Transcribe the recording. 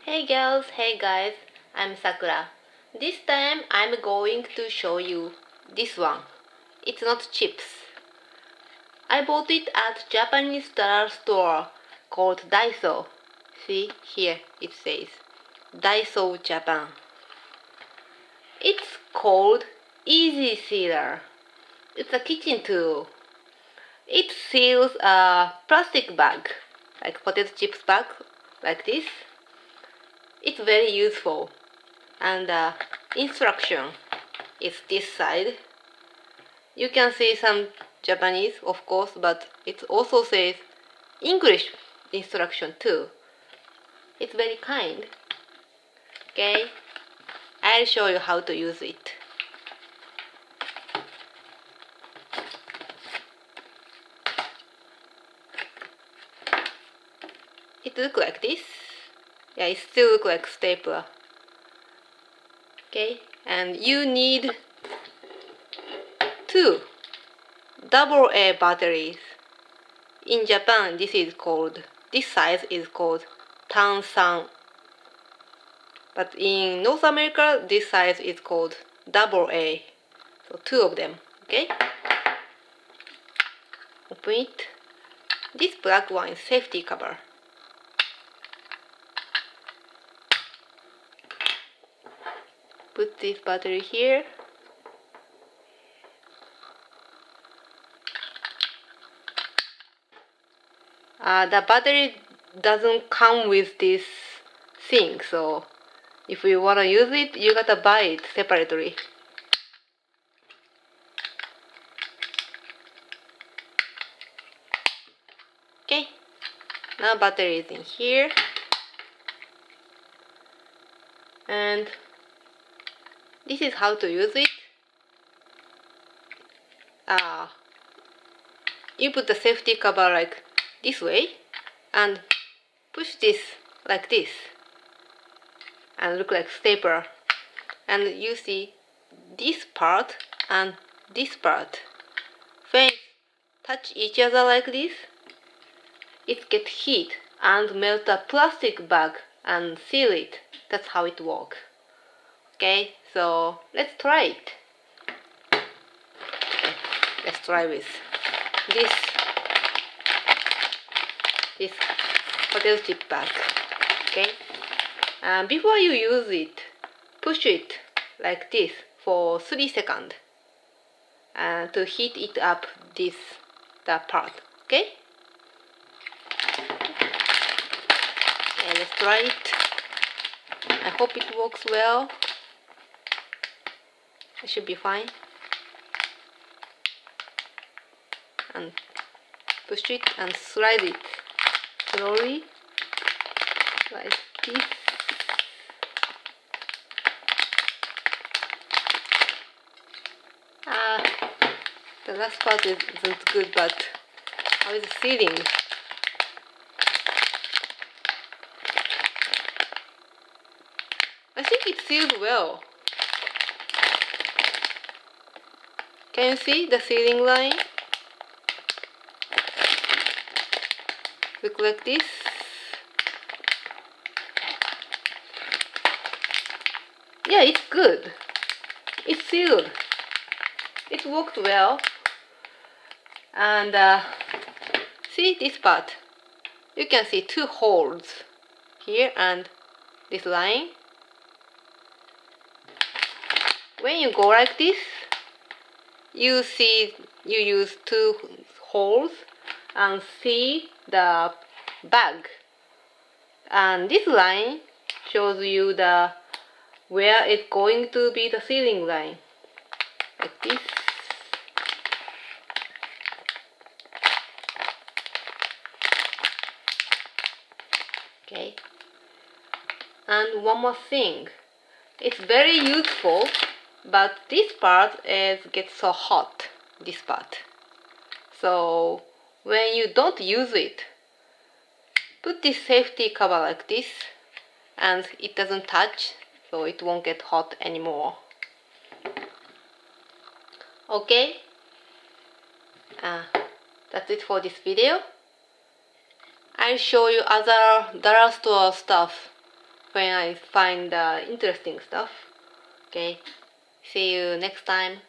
Hey girls, hey guys, I'm Sakura. This time I'm going to show you this one. It's not chips. I bought it at Japanese dollar store called Daiso. See, here it says Daiso Japan. It's called Easy Sealer. It's a kitchen tool. It seals a plastic bag, like potato chips bag, like this. It's very useful. And the instruction is this side. You can see some Japanese, of course, but it also says English instruction too. It's very kind. Okay, I'll show you how to use it. It looks like this. Yeah, it still looks like stapler. Okay, and you need two AA batteries. In Japan, this size is called Tansan. But in North America, this size is called AA. So two of them, okay? Open it. This black one is safety cover. Put this battery here. The battery doesn't come with this thing, so if you want to use it, you gotta buy it separately. Okay, now battery is in here, and this is how to use it. You put the safety cover like this way and push this like this and look like stapler, and you see this part and this part. When touch each other like this, it gets heat and melt the plastic bag and seal it. That's how it works. Okay, so let's try it. Okay, let's try with this potato chip bag. Okay, before you use it, push it like this for 3 seconds to heat it up the part. Okay, and let's try it. I hope it works well. It should be fine. And push it and slide it slowly like this. The last part isn't good, but how is the sealing? I think it sealed well. Can you see the sealing line? Look like this. Yeah, it's good. It's sealed. It worked well. And see this part. You can see 2 holes here and this line. When you go like this, you use 2 holes and see the bag, and this line shows you where it's going to be the sealing line, like this. Okay, and one more thing, it's very useful, but this part gets so hot, this part. So when you don't use it, put this safety cover like this and it doesn't touch, so it won't get hot anymore. Okay, that's it for this video. I'll show you other dollar store stuff when I find interesting stuff. Okay, see you next time.